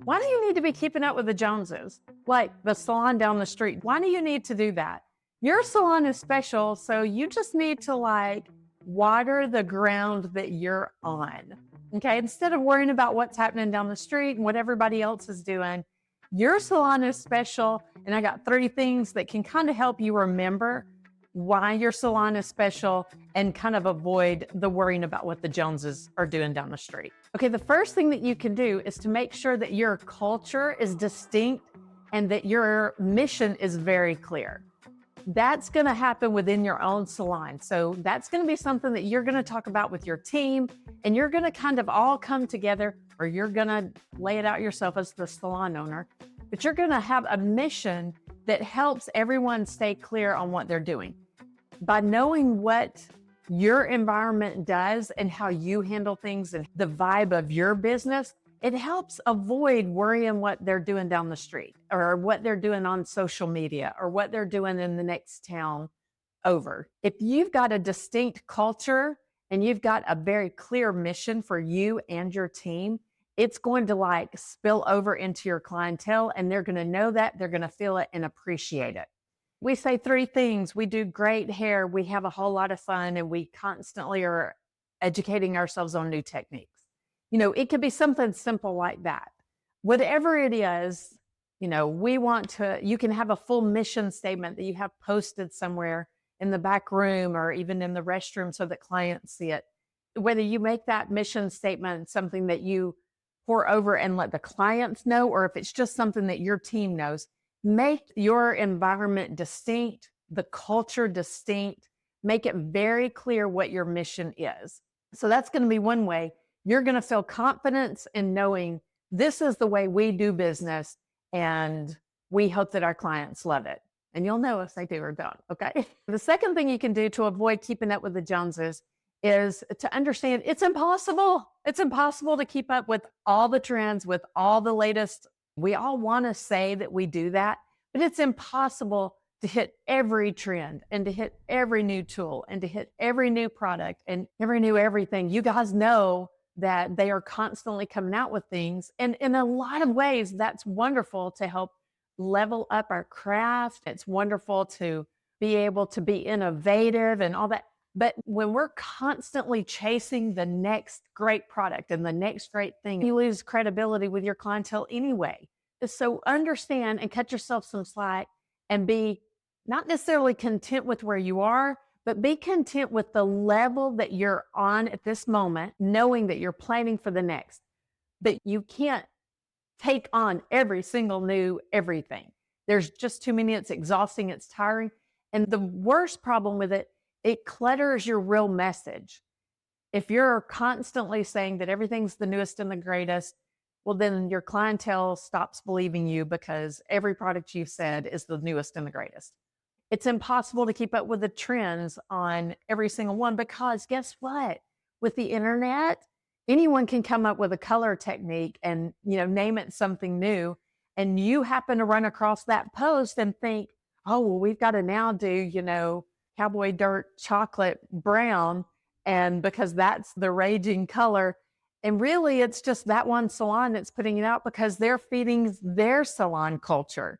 Why do you need to be keeping up with the Joneses? Like the salon down the street. Why do you need to do that? Your salon is special, so you just need to water the ground that you're on. Okay. Instead of worrying about what's happening down the street and what everybody else is doing, your salon is special. And I got 3 things that can kind of help you remember why your salon is special and kind of avoid the worrying about what the Joneses are doing down the street. Okay, the first thing that you can do is to make sure that your culture is distinct and that your mission is very clear. That's going to happen within your own salon. So that's going to be something that you're going to talk about with your team, and you're going to kind of all come together, or you're going to lay it out yourself as the salon owner, but you're going to have a mission that helps everyone stay clear on what they're doing. By knowing what your environment does and how you handle things and the vibe of your business, it helps avoid worrying what they're doing down the street or what they're doing on social media or what they're doing in the next town over. If you've got a distinct culture and you've got a very clear mission for you and your team, it's going to spill over into your clientele, and they're going to know that, they're going to feel it and appreciate it. We say 3 things. We do great hair, we have a whole lot of fun, and we constantly are educating ourselves on new techniques. It could be something simple like that. Whatever it is, you can have a full mission statement that you have posted somewhere in the back room or even in the restroom so that clients see it. Whether you make that mission statement something that you pour over and let the clients know, or if it's just something that your team knows, make your environment distinct, the culture distinct, make it very clear what your mission is. So that's going to be one way. You're going to feel confidence in knowing this is the way we do business, and we hope that our clients love it. And you'll know if they do or don't, okay? The second thing you can do to avoid keeping up with the Joneses is to understand it's impossible. It's impossible to keep up with all the trends, with all the latest. We all want to say that we do that, but it's impossible to hit every trend and to hit every new tool and to hit every new product and every new everything. You guys know that they are constantly coming out with things. And in a lot of ways, that's wonderful to help level up our craft. It's wonderful to be able to be innovative and all that. But when we're constantly chasing the next great product and the next great thing, you lose credibility with your clientele anyway. So understand and cut yourself some slack and be not necessarily content with where you are, but be content with the level that you're on at this moment, knowing that you're planning for the next. But you can't take on every single new everything. There's just too many. It's exhausting. It's tiring. And the worst problem with it, it clutters your real message. If you're constantly saying that everything's the newest and the greatest, well, then your clientele stops believing you because every product you've said is the newest and the greatest. It's impossible to keep up with the trends on every single one because guess what? With the internet, anyone can come up with a color technique and, name it something new. And you happen to run across that post and think, oh, well, we've got to now do, cowboy dirt chocolate brown, and because that's the raging color. And really it's just that one salon that's putting it out because they're feeding their salon culture.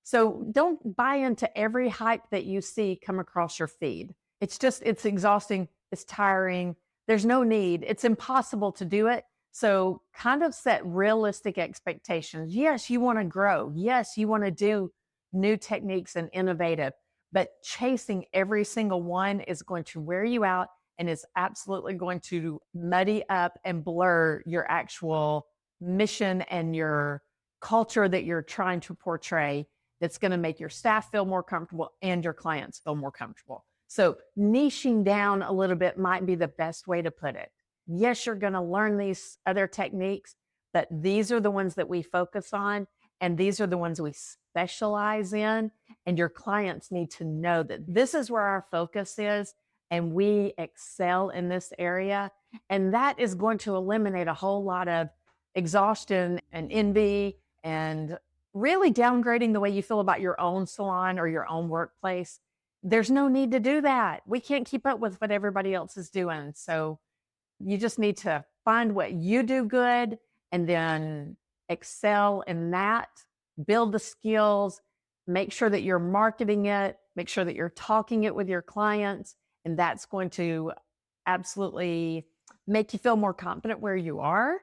So don't buy into every hype that you see come across your feed. It's exhausting, it's tiring, there's no need, it's impossible to do it. So kind of set realistic expectations. Yes, you want to grow. Yes, you want to do new techniques and innovative. But chasing every single one is going to wear you out and is absolutely going to muddy up and blur your actual mission and your culture that you're trying to portray. That's going to make your staff feel more comfortable and your clients feel more comfortable. So niching down a little bit might be the best way to put it. Yes, you're going to learn these other techniques, but these are the ones that we focus on. And these are the ones we specialize in. And your clients need to know that this is where our focus is and we excel in this area. And that is going to eliminate a whole lot of exhaustion and envy and really downgrading the way you feel about your own salon or your own workplace. There's no need to do that. We can't keep up with what everybody else is doing. So you just need to find what you do good and then excel in that, build the skills, make sure that you're marketing it, make sure that you're talking it with your clients, and that's going to absolutely make you feel more confident where you are,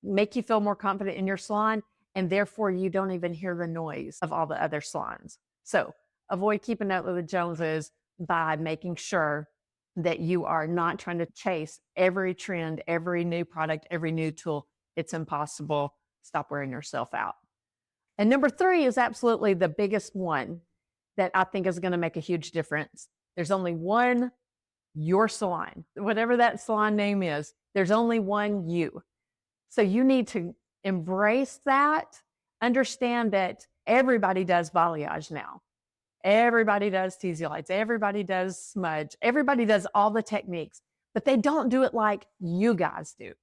make you feel more confident in your salon, and therefore you don't even hear the noise of all the other salons. So avoid keeping up with the Joneses by making sure that you are not trying to chase every trend, every new product, every new tool. It's impossible. Stop wearing yourself out. And number 3 is absolutely the biggest one that I think is going to make a huge difference. There's only one your salon, whatever that salon name is, there's only one you. So you need to embrace that, understand that everybody does balayage now. Everybody does teasy lights. Everybody does smudge. Everybody does all the techniques, but they don't do it like you guys do.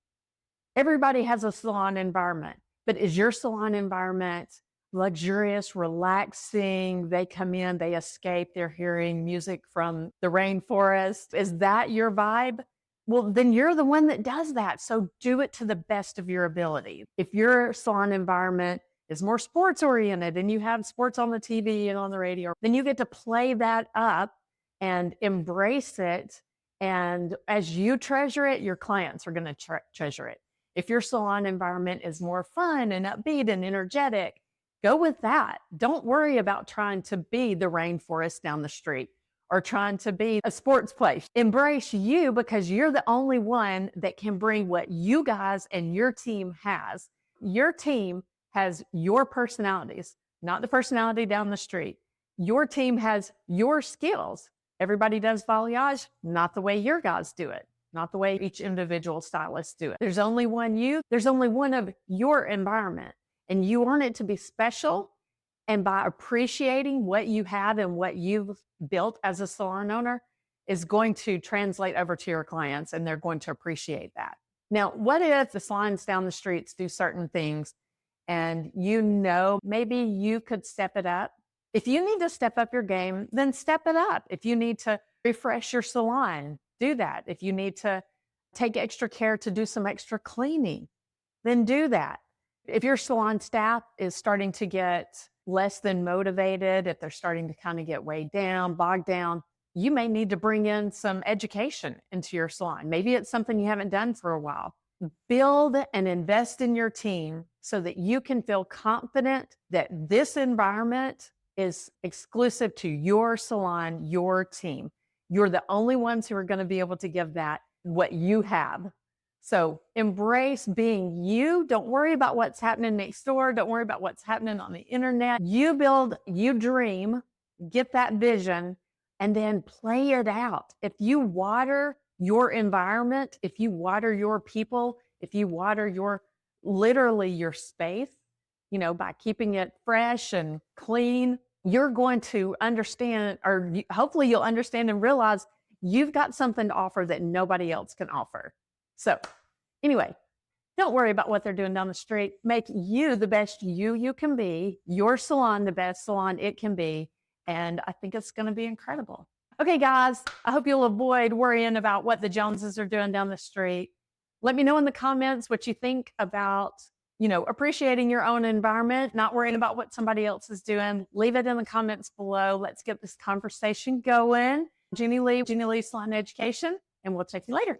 Everybody has a salon environment, but is your salon environment luxurious, relaxing? They come in, they escape, they're hearing music from the rainforest. Is that your vibe? Well, then you're the one that does that. So do it to the best of your ability. If your salon environment is more sports oriented and you have sports on the TV and on the radio, then you get to play that up and embrace it. And as you treasure it, your clients are going to treasure it. If your salon environment is more fun and upbeat and energetic, go with that. Don't worry about trying to be the rainforest down the street or trying to be a sports place. Embrace you, because you're the only one that can bring what you guys and your team has. Your team has your personalities, not the personality down the street. Your team has your skills. Everybody does balayage, not the way your guys do it, not the way each individual stylist do it. There's only one you, there's only one of your environment, and you want it to be special. And by appreciating what you have and what you've built as a salon owner is going to translate over to your clients, and they're going to appreciate that. Now, what if the salons down the streets do certain things and maybe you could step it up? If you need to step up your game, then step it up. If you need to refresh your salon, do that. If you need to take extra care to do some extra cleaning, then do that. If your salon staff is starting to get less than motivated, if they're starting to kind of get weighed down, bogged down, you may need to bring in some education into your salon. Maybe it's something you haven't done for a while. Build and invest in your team so that you can feel confident that this environment is exclusive to your salon, your team. You're the only ones who are going to be able to give that what you have. So embrace being you. Don't worry about what's happening next door. Don't worry about what's happening on the internet. You build, you dream, get that vision, and then play it out. If you water your environment, if you water your people, if you water literally your space, by keeping it fresh and clean, you're going to understand, or hopefully you'll understand and realize you've got something to offer that nobody else can offer. So anyway, don't worry about what they're doing down the street. Make you the best you can be, your salon the best salon it can be. And I think it's going to be incredible. Okay, guys, I hope you'll avoid worrying about what the Joneses are doing down the street. Let me know in the comments what you think about, appreciating your own environment, not worrying about what somebody else is doing. Leave it in the comments below. Let's get this conversation going. Jeannie Lee, Salon Education, and we'll check you later.